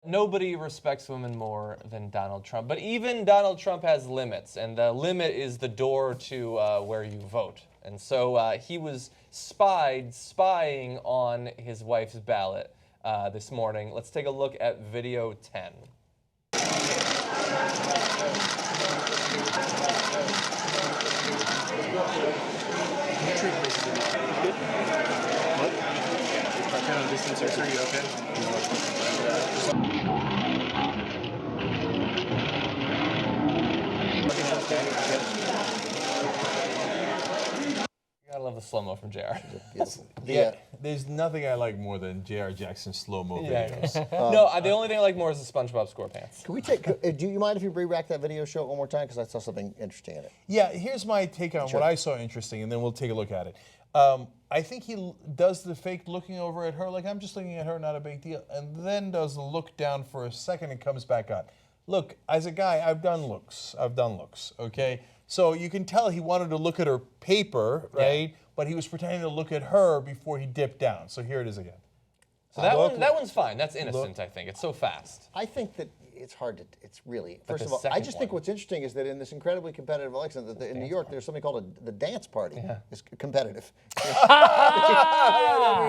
Nobody respects women more than Donald Trump. But even Donald Trump has limits, and the limit is the door to where you vote. And so he was spying on his wife's ballot this morning. Let's take a look at video 10. Distance, are you okay? Gotta love the slow-mo from JR. Yeah, there's nothing I like more than J.R. Jackson's slow-mo videos. The only thing I like more is the SpongeBob SquarePants. Can we take? Do you mind if you re-rack that video? Show it one more time because I saw something interesting in it. Yeah, here's my take on what I saw interesting, and then we'll take a look at it. I think he does the fake looking over at her, like I'm just looking at her, not a big deal, and then does the look down for a second and comes back on. Look, as a guy, I've done looks, okay? So you can tell he wanted to look at her paper, right? Yeah. But he was pretending to look at her before he dipped down. So here it is again. So that one's fine. That's innocent, I think. It's so fast. I think that it's hard to, it's really, first of all, I just think what's interesting is that in this incredibly competitive election, that in New York, there's something called the dance party. Yeah. It's competitive.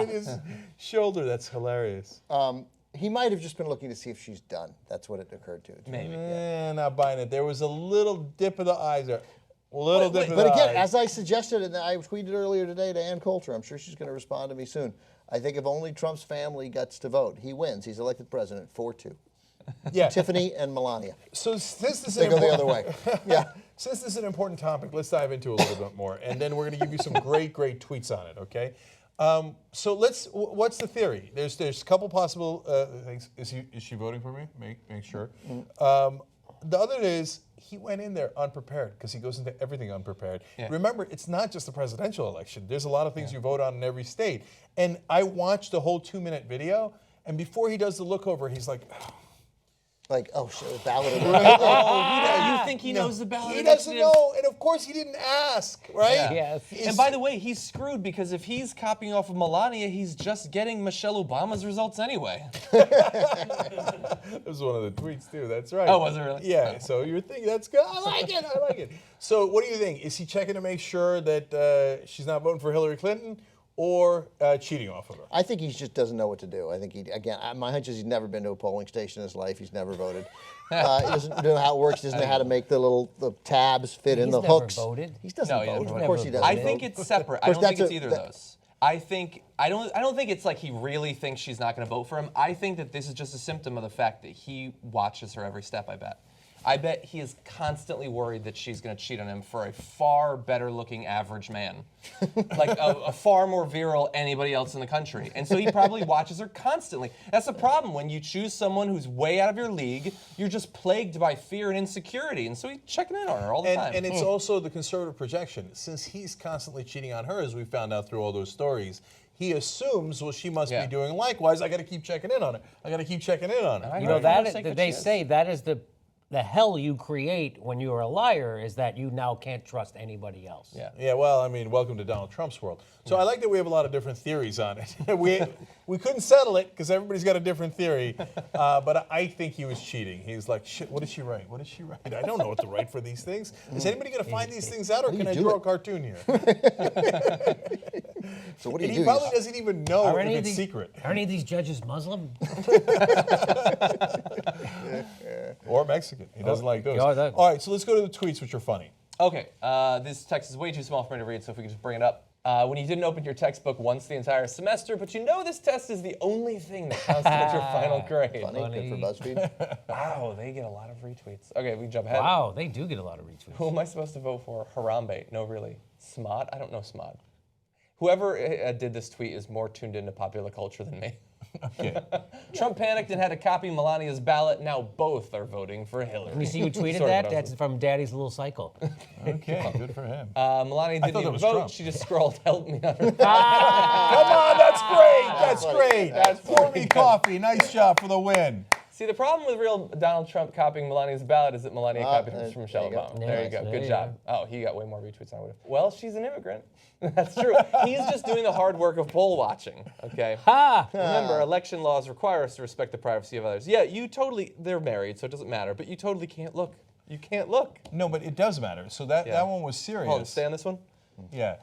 His shoulder, that's hilarious. He might have just been looking to see if she's done. That's what it occurred to. Maybe. Not buying it. There was a little dip of the eyes there. But again, as I suggested, and I tweeted earlier today to Ann Coulter, I'm sure she's going to respond to me soon. I think if only Trump's family gets to vote, he wins. He's elected president 4-2. Yeah. Tiffany and Melania. So since this they go the other way. Yeah. Since this is an important topic, let's dive into it a little bit more, and then we're going to give you some great tweets on it. Okay. So what's the theory? There's a couple possible things. Is she voting for me? Make sure. The other is he went in there unprepared because he goes into everything unprepared. Yeah. Remember, it's not just the presidential election. There's a lot of things you vote on in every state. And I watched the whole 2-minute video, and before he does the look over, he's like, oh, shit, ballot. You think he knows the ballot? He doesn't know, and of course he didn't ask, right? Yeah. Yes. And by the way, he's screwed because if he's copying off of Melania, he's just getting Michelle Obama's results anyway. That was one of the tweets too. That's right. Oh, was it really? Yeah. So you're thinking that's good. I like it. So what do you think? Is he checking to make sure that she's not voting for Hillary Clinton? Or cheating off of her? I think he just doesn't know what to do. I think my hunch is he's never been to a polling station in his life. He's never voted. He doesn't know how it works. He doesn't know how to make the tabs fit in the hooks. Voted. He doesn't vote. Of course he doesn't. I think it's separate. I don't think it's either of those. I don't think it's like he really thinks she's not going to vote for him. I think that this is just a symptom of the fact that he watches her every step, I bet he is constantly worried that she's going to cheat on him for a far better looking average man. Like a far more virile anybody else in the country. And so he probably watches her constantly. That's the problem. When you choose someone who's way out of your league, you're just plagued by fear and insecurity. And so he's checking in on her all the time. And it's also the conservative projection. Since he's constantly cheating on her, as we found out through all those stories, he assumes, well, she must be doing likewise. I got to keep checking in on her. You know, they say that is the hell you create when you're a liar is that you now can't trust anybody else. Yeah. Well, I mean, welcome to Donald Trump's world. So I like that we have a lot of different theories on it. we couldn't settle it because everybody's got a different theory. But I think he was cheating. He was like, shit, what did she write? I don't know what to write for these things. Is anybody going to find these things out, or can I draw a cartoon here? So what do you do? He probably doesn't even know if it's secret. Are any of these judges Muslim? Or Mexican. He doesn't like those. All right, so let's go to the tweets, which are funny. Okay, this text is way too small for me to read, so if we could just bring it up. When you didn't open your textbook once the entire semester, but you know this test is the only thing that counts towards your final grade. Funny. Good for BuzzFeed. Wow, they get a lot of retweets. Okay, we can jump ahead. Wow, they do get a lot of retweets. Who am I supposed to vote for? Harambe. No, really. Smod? I don't know Smod. Whoever did this tweet is more tuned into popular culture than me. Okay. Trump panicked and had to copy Melania's ballot. Now both are voting for Hillary. Let me see who tweeted that. That's from Daddy's Little Cycle. Okay, good for him. Melania didn't even vote. Trump. She just scrolled, help me on her. Come on, that's great. That's great. Pour me coffee. Nice job for the win. See, the problem with real Donald Trump copying Melania's ballot is that Melania copied him from Michelle there you go. Obama. There you go. There Good you job. Oh, he got way more retweets than I would have. Well, she's an immigrant. That's true. He's just doing the hard work of poll watching, okay? Ha! Remember, election laws require us to respect the privacy of others. Yeah, they're married, so it doesn't matter, but you totally can't look. You can't look. No, but it does matter. So that one was serious. Hold on, stay on this one. Yeah.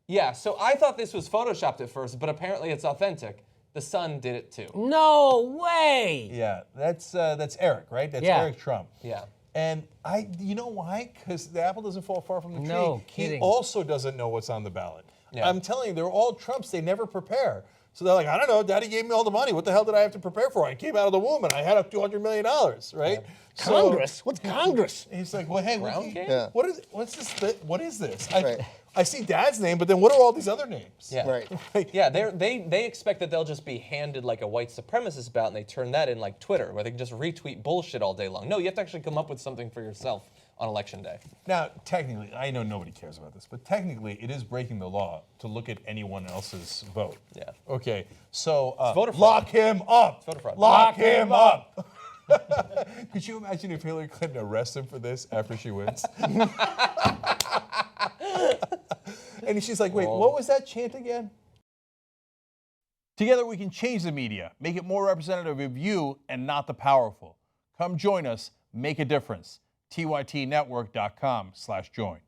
Yeah, so I thought this was photoshopped at first, but apparently it's authentic. The Sun did it too. No way! Yeah, that's Eric, right? That's Yeah. Eric Trump. Yeah. And you know why? Because the apple doesn't fall far from the tree. No He kidding. also doesn't know what's on the ballot. Yeah. I'm telling you, they're all Trumps. They never prepare. So they're like, I don't know, Daddy gave me all the money. What the hell did I have to prepare for? I came out of the womb and I had up $200 million, right? So Congress? What's Congress? he's like, well, hey, Ground game? Yeah. what's this? What is this? Right. I see Dad's name, but then what are all these other names? Yeah. Right. Yeah, they expect that they'll just be handed like a white supremacist ballot and they turn that in like Twitter, where they can just retweet bullshit all day long. No, you have to actually come up with something for yourself on election day. Now, technically, I know nobody cares about this, but technically, it is breaking the law to look at anyone else's vote. Yeah. Okay, so voter fraud. lock him up. voter fraud. Lock him up. Could you imagine if Hillary Clinton arrests him for this after she wins? And she's like, wait, what was that chant again? Together we can change the media, make it more representative of you and not the powerful. Come join us, make a difference. tytnetwork.com/join.